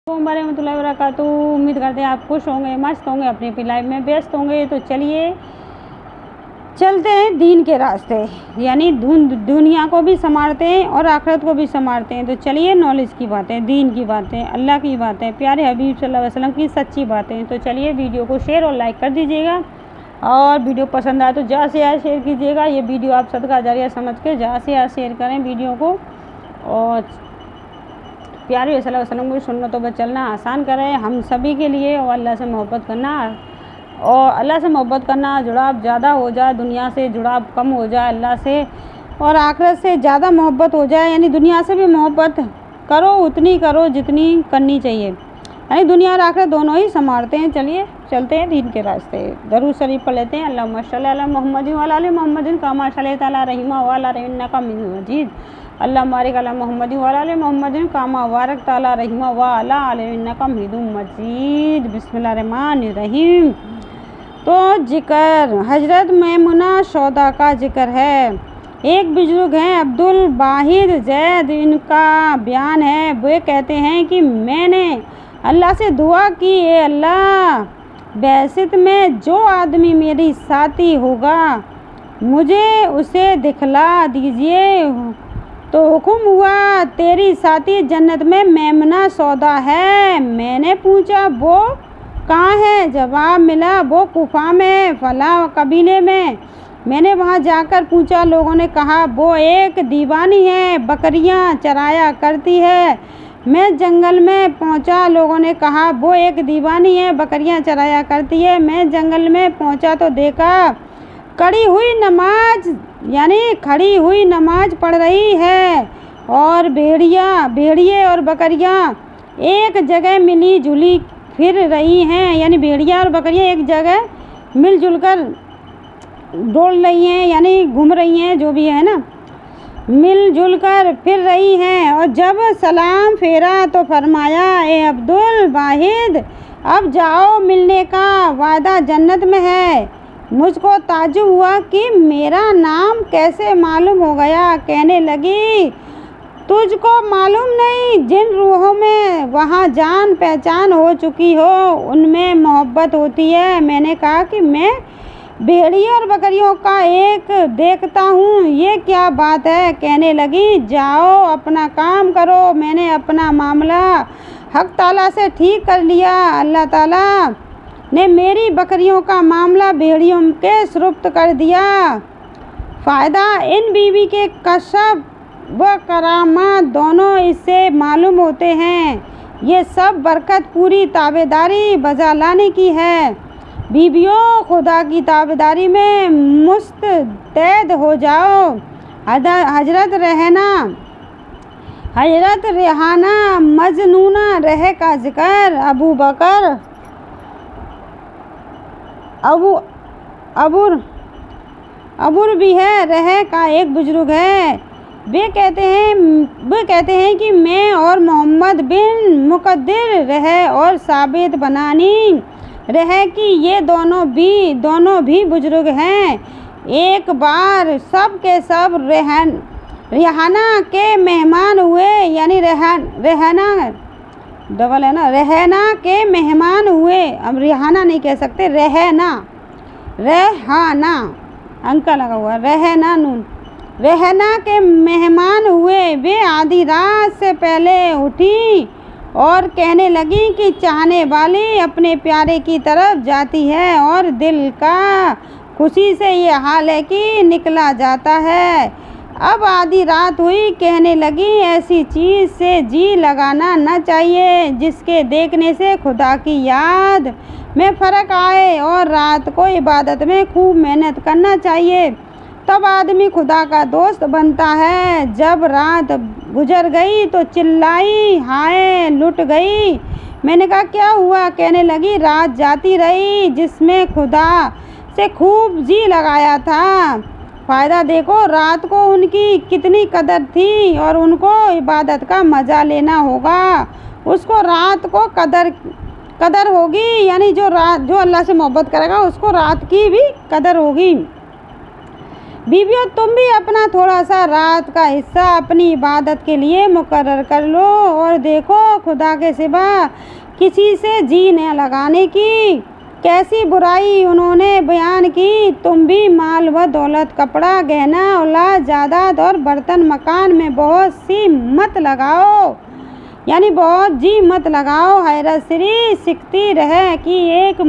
रहमतुल्लाहि व बरकातुहू। उम्मीद करते हैं आप खुश होंगे, मस्त होंगे, अपनी अपनी लाइफ में व्यस्त होंगे। तो चलिए चलते हैं दीन के रास्ते, यानी दुनिया को भी संवारते हैं और आखिरत को भी संवारते हैं। तो चलिए नॉलेज की बातें, दीन की बातें, अल्लाह की बातें, प्यारे हबीब सल्लल्लाहु अलैहि वसल्लम की सच्ची बातें। तो चलिए वीडियो को शेयर और लाइक कर दीजिएगा, और वीडियो पसंद आए तो ज़्यादा से ज़्यादा शेयर कीजिएगा। ये वीडियो आप सदका जारिया समझ के ज़्यादा से ज़्यादा शेयर करें वीडियो को, और प्यारे सल्लल्लाहु अलैहि वसल्लम की सुन्नतों पर चलना आसान करें हम सभी के लिए। और अल्लाह से मोहब्बत करना, और अल्लाह से मोहब्बत करना, जुड़ाव ज़्यादा हो जाए, दुनिया से जुड़ाव कम हो जाए, अल्लाह से और आखिरत से ज़्यादा मोहब्बत हो जाए। यानी दुनिया से भी मोहब्बत करो, उतनी करो जितनी करनी चाहिए, यानी दुनिया और आखिरत दोनों ही संवारते हैं। चलिए चलते हैं दीन के रास्ते। दरूद शरीफ पढ़ लेते हैं। अल्लाहुम्मा सल्ली अला मुहम्मदिन व अला आलि मुहम्मदिन कमा सल्लैता अला इब्राहीम व अला आलि इन्नका हमीदुम मजीद। अल्लाहुम्मा बारिक अला मुहम्मदिन व अला आलि मुहम्मदिन कमा बारकता अला इब्राहीम व अला आलि इन्नका हमीदुम मजीद। बिस्मिल्लाहिर्रहमानिर्रहीम। तो जिक्र हजरत मैमुना सौदा का जिक्र है। एक बुजुर्ग हैं अब्दुल वाहिद जैद, इनका बयान है। वे कहते हैं कि मैंने अल्लाह से दुआ की, ए अल्लाह, बैसित में जो आदमी मेरी साथी होगा मुझे उसे दिखला दीजिए। तो हुक्म हुआ, तेरी साथी जन्नत में मैमुना सौदा है। मैंने पूछा वो कहाँ है? जवाब मिला वो कुफा में फला कबीले में। मैंने वहाँ जाकर पूछा, लोगों ने कहा वो एक दीवानी है, बकरियाँ चराया करती है। मैं जंगल में पहुँचा, लोगों ने कहा वो एक दीवानी है, बकरियाँ चराया करती है। मैं जंगल में पहुँचा तो देखा खड़ी हुई नमाज पढ़ रही है, और भेड़िए और बकरियाँ एक जगह मिली जुली फिर रही हैं। यानी भेड़िया और बकरियाँ एक जगह मिलजुल कर डोल रही हैं, यानी घूम रही हैं, जो भी है ना, मिलजुल कर फिर रही हैं। और जब सलाम फेरा तो फरमाया, ए अब्दुल वाहिद, अब जाओ, मिलने का वादा जन्नत में है। मुझको ताज्जुब हुआ कि मेरा नाम कैसे मालूम हो गया। कहने लगी, तुझको मालूम नहीं, जिन रूहों में वहाँ जान पहचान हो चुकी हो उनमें मोहब्बत होती है। मैंने कहा कि मैं भेड़ियों और बकरियों का एक देखता हूँ, ये क्या बात है? कहने लगी, जाओ अपना काम करो, मैंने अपना मामला हक ताला से ठीक कर लिया। अल्लाह ताला ने मेरी बकरियों का मामला भेड़ियों के सुपुर्द कर दिया। फ़ायदा इन बीवी के कशफ व करामात दोनों इससे मालूम होते हैं। ये सब बरकत पूरी ताबेदारी बजा लाने की है। बीवियों, खुदा की ताबेदारी में मुस्तैद हो जाओ। हजरत रेहाना मजनूना रह का जिक्र। अबूर भी है, रह का एक बुजुर्ग है। वे कहते हैं कि मैं और मोहम्मद बिन मुकद्दिर रह और साबित बनानी रह कि ये दोनों भी बुजुर्ग हैं। एक बार सब के सब रेहाना के मेहमान हुए, यानी रेहाना डबल है ना, रेहाना के मेहमान हुए। अब रेहाना नहीं कह सकते, रेहाना अंका लगा हुआ, रेहाना के मेहमान हुए। वे आधी रात से पहले उठी और कहने लगी कि चाहने वाली अपने प्यारे की तरफ जाती है, और दिल का खुशी से ये हाल है कि निकला जाता है। अब आधी रात हुई, कहने लगी, ऐसी चीज़ से जी लगाना न चाहिए जिसके देखने से खुदा की याद में फ़र्क आए, और रात को इबादत में खूब मेहनत करना चाहिए, तब आदमी खुदा का दोस्त बनता है। जब रात गुजर गई तो चिल्लाई, हाय लुट गई। मैंने कहा क्या हुआ? कहने लगी, रात जाती रही जिसमें खुदा से खूब जी लगाया था। फ़ायदा देखो, रात को उनकी कितनी कदर थी, और उनको इबादत का मज़ा लेना होगा। उसको रात को कदर होगी, यानी जो अल्लाह से मोहब्बत करेगा उसको रात की भी कदर होगी। बीवियों, तुम भी अपना थोड़ा सा रात का हिस्सा अपनी इबादत के लिए मुकर्रर कर लो और देखो खुदा के सिवा किसी से जी न लगाने की कैसी बुराई उन्होंने बयान की। तुम भी माल व दौलत, कपड़ा, गहना, औलाद, जायदाद और बर्तन मकान में बहुत सी मत लगाओ, यानी बहुत जी मत लगाओ। हैरत श्री सीखती रहे कि एक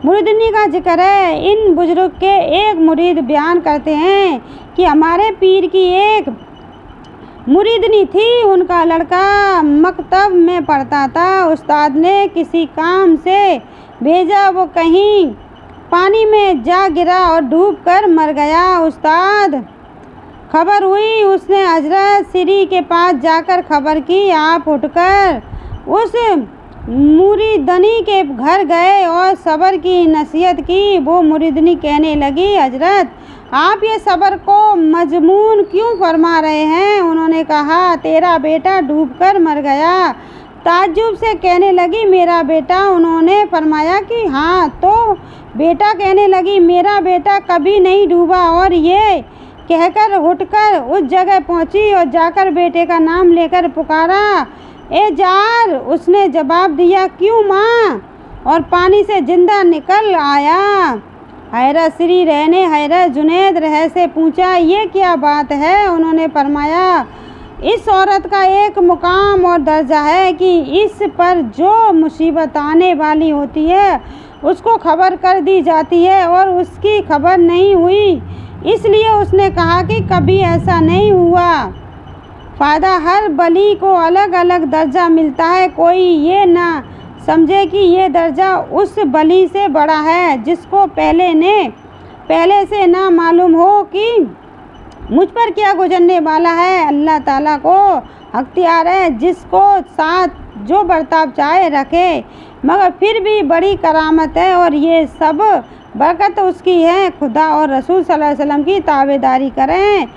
मुरीदनी का जिक्र है। इन बुजुर्ग के एक मुरीद बयान करते हैं कि हमारे पीर की एक मुरीदनी थी। उनका लड़का मकतब में पढ़ता था। उस्ताद ने किसी काम से भेजा, वो कहीं पानी में जा गिरा और डूब कर मर गया। उस्ताद खबर हुई, उसने हजरत श्री के पास जाकर खबर की। आप उठकर उस मुरीदनी के घर गए और सब्र की नसीहत की। वो मुरीदनी कहने लगी, हजरत आप ये सब्र को मजमून क्यों फरमा रहे हैं? उन्होंने कहा, तेरा बेटा डूबकर मर गया। ताज्जुब से कहने लगी, मेरा बेटा? उन्होंने फरमाया कि हाँ। तो बेटा कहने लगी, मेरा बेटा कभी नहीं डूबा। और ये कहकर उठकर उस जगह पहुंची और जाकर बेटे का नाम लेकर पुकारा, ए जार। उसने जवाब दिया, क्यों माँ? और पानी से जिंदा निकल आया। हैरत श्री रह ने हैरत जुनैद रह से पूछा, ये क्या बात है? उन्होंने फरमाया, इस औरत का एक मुकाम और दर्जा है कि इस पर जो मुसीबत आने वाली होती है उसको खबर कर दी जाती है और उसकी खबर नहीं हुई। इसलिए उसने कहा कि कभी ऐसा नहीं हुआ। फ़ायदा, हर बली को अलग अलग दर्जा मिलता है। कोई ये ना समझे कि ये दर्जा उस बली से बड़ा है जिसको पहले से ना मालूम हो कि मुझ पर क्या गुजरने वाला है। अल्लाह ताला को अख्तियार है जिसको साथ जो बर्ताव चाहे रखे, मगर फिर भी बड़ी करामत है और ये सब बरकत उसकी है। खुदा और रसूल सल्लल्लाहु अलैहि वसल्लम की ताबेदारी करें,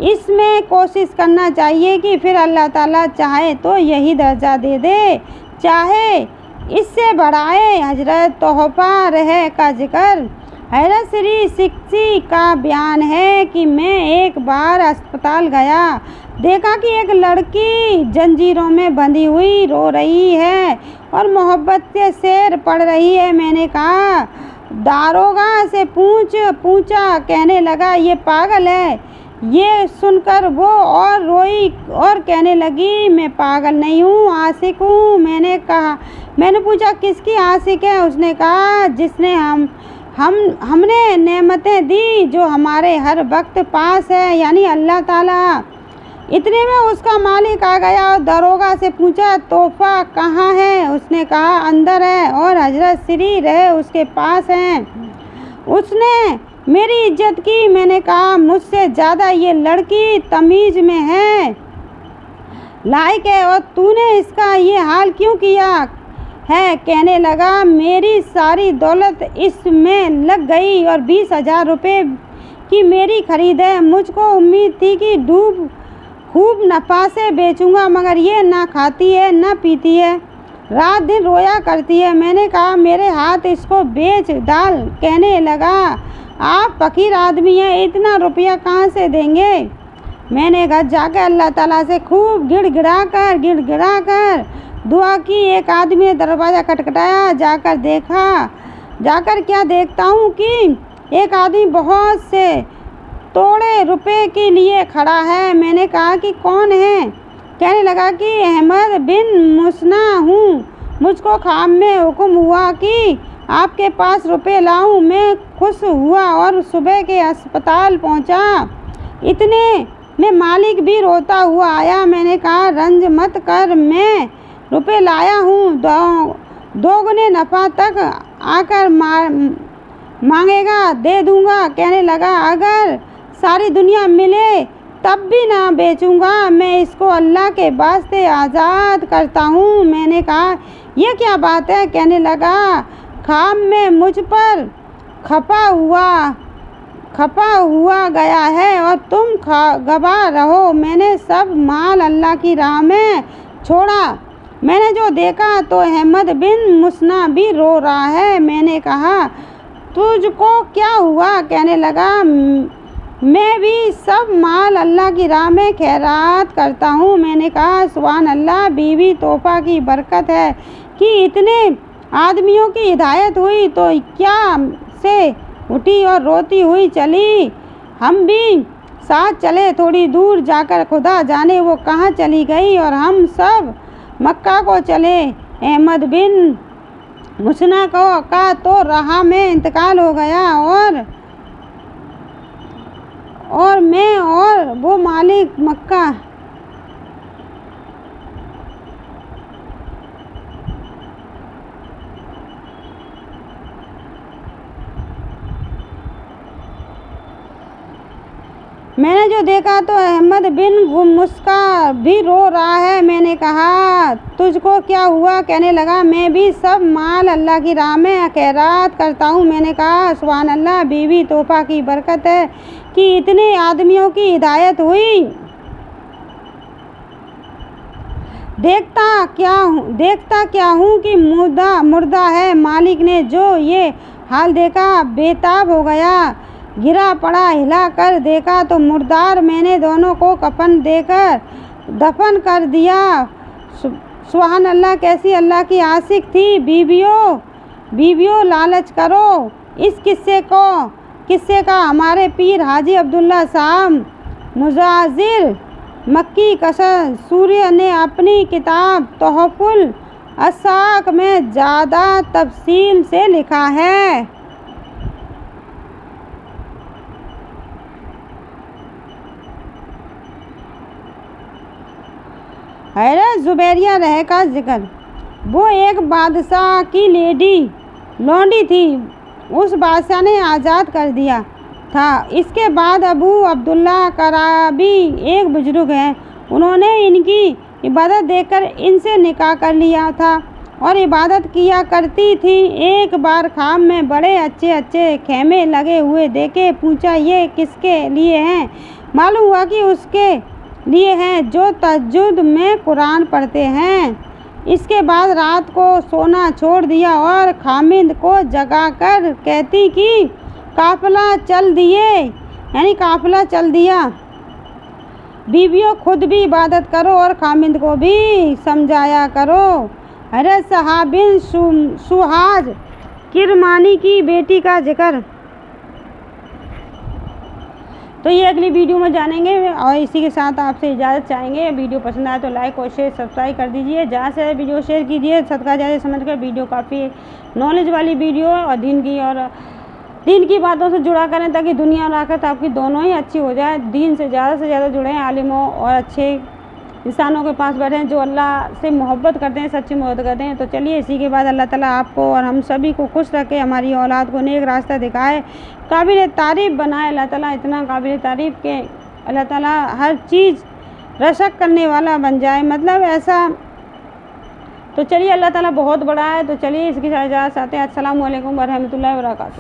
इसमें कोशिश करना चाहिए कि फिर अल्लाह ताला चाहे तो यही दर्जा दे दे, चाहे इससे बढ़ाए। हजरत तोहफा रह का जिक्र। हैरत श्री सिक्सी का बयान है कि मैं एक बार अस्पताल गया, देखा कि एक लड़की जंजीरों में बंधी हुई रो रही है और मोहब्बत से शेर पढ़ रही है। मैंने कहा, दारोगा से पूछा। कहने लगा, ये पागल है। ये सुनकर वो और रोई और कहने लगी, मैं पागल नहीं हूँ, आशिक हूँ। मैंने पूछा, किसकी आशिक है? उसने कहा, जिसने हमने नेमतें दी जो हमारे हर वक्त पास है, यानी अल्लाह ताला। इतने में उसका मालिक आ गया और दरोगा से पूछा, तोहफा कहाँ है? उसने कहा, अंदर है और हजरत श्री रहे उसके पास हैं। उसने मेरी इज्जत की। मैंने कहा, मुझसे ज़्यादा ये लड़की तमीज़ में है, लायक है, और तूने इसका ये हाल क्यों किया है? कहने लगा, मेरी सारी दौलत इसमें लग गई और 20,000 रुपये की मेरी खरीद है। मुझको उम्मीद थी कि खूब नफ़ा से बेचूंगा, मगर ये ना खाती है ना पीती है, रात दिन रोया करती है। मैंने कहा, मेरे हाथ इसको बेच डाल। कहने लगा, आप फ़कीर आदमी हैं, इतना रुपया कहाँ से देंगे? मैंने घर जाकर अल्लाह ताला से खूब गिड़गिड़ा कर दुआ की। एक आदमी ने दरवाज़ा खटखटाया। जाकर क्या देखता हूँ कि एक आदमी बहुत से तोड़े रुपए के लिए खड़ा है। मैंने कहा कि कौन है? कहने लगा कि अहमद बिन मुसना हूँ। मुझको ख्वाब में हुक्म हुआ कि आपके पास रुपए लाऊं। मैं खुश हुआ और सुबह के अस्पताल पहुँचा। इतने में मालिक भी रोता हुआ आया। मैंने कहा, रंज मत कर, मैं रुपए लाया हूँ, दोगुने नफ़ा तक आकर मांगेगा, दे दूँगा। कहने लगा, अगर सारी दुनिया मिले तब भी ना बेचूँगा, मैं इसको अल्लाह के वास्ते आज़ाद करता हूँ। मैंने कहा, यह क्या बात है? कहने लगा, ख्वाब में मुझ पर खपा हुआ गया है और तुम गवाह रहो। मैंने सब माल अल्लाह की राह में छोड़ा। मैंने जो देखा तो अहमद बिन मुसना भी रो रहा है। मैंने कहा, तुझको क्या हुआ? कहने लगा, मैं भी सब माल अल्लाह की राह में खैरात करता हूँ। मैंने कहा, सुभान अल्लाह, बीवी तोहफा की बरकत है कि इतने आदमियों की हिदायत हुई तो क्या से उठी और रोती हुई चली। हम भी साथ चले। थोड़ी दूर जाकर खुदा जाने वो कहाँ चली गई और हम सब मक्का को चले। अहमद बिन मुसना का तो राह में इंतकाल हो गया और मैं और वो मालिक मक्का मैंने जो देखा तो अहमद बिन मुस्का भी रो रहा है। मैंने कहा, तुझको क्या हुआ? कहने लगा, मैं भी सब माल अल्लाह की राह में खैरात करता हूँ। मैंने कहा, सुभान अल्लाह, बीवी तोहफा की बरकत है कि इतने आदमियों की हिदायत हुई। देखता क्या हूँ कि मुर्दा है। मालिक ने जो ये हाल देखा बेताब हो गया, गिरा पड़ा। हिला कर देखा तो मुर्दार। मैंने दोनों को कफन देकर दफन कर दिया। सुभान अल्लाह, कैसी अल्लाह की आशिक थी। बीवियों लालच करो। इस किस्से का हमारे पीर हाजी अब्दुल्ला साहब मुजाजिर मक्की कसर सूर्य ने अपनी किताब तोहफुल असाक में ज़्यादा तफसील से लिखा है। हैरत जुबैरिया रह का जिक्र। वो एक बादशाह की लौंडी थी। उस बादशाह ने आज़ाद कर दिया था। इसके बाद अबू अब्दुल्ला कराबी एक बुजुर्ग हैं। उन्होंने इनकी इबादत देखकर इनसे निकाह कर लिया था और इबादत किया करती थी। एक बार ख्वाब में बड़े अच्छे अच्छे खेमे लगे हुए देखे। पूछा, ये किसके लिए हैं? मालूम हुआ कि उसके लिए हैं जो तहज्जुद में कुरान पढ़ते हैं। इसके बाद रात को सोना छोड़ दिया और खामिद को जगाकर कहती कि काफिला चल दिया। बीवियों, खुद भी इबादत करो और खामिद को भी समझाया करो। हज़रत सहाबिन सुहाज किरमानी की बेटी का जिक्र। तो ये अगली वीडियो में जानेंगे और इसी के साथ आपसे इजाज़त चाहेंगे। वीडियो पसंद आए तो लाइक और शेयर सब्सक्राइब कर दीजिए। ज़्यादा से वीडियो शेयर कीजिए। सदका जारिया समझकर वीडियो काफ़ी नॉलेज वाली वीडियो और दीन की बातों से जुड़ा करें ताकि दुनिया और आखिरत आपकी दोनों ही अच्छी हो जाए। दीन से ज़्यादा जुड़ें, आलिमों और अच्छे इंसानों के पास बैठें जो अल्लाह से मोहब्बत करते हैं, सच्ची मोहब्बत करते हैं। तो चलिए, इसी के बाद अल्लाह ताला आपको और हम सभी को खुश रखे, हमारी औलाद को नेक रास्ता दिखाए, काबिल तारीफ़ बनाए। अल्लाह ताला इतना काबिल तारीफ़ के अल्लाह ताला हर चीज़ रशक करने वाला बन जाए, मतलब ऐसा। तो चलिए, अल्लाह ताला बहुत बड़ा है। तो चलिए, इसकी इजाज़त चाहते हैं। अस्सलामु अलैकुम व रहमतुल्लाहि व बरकातुहू।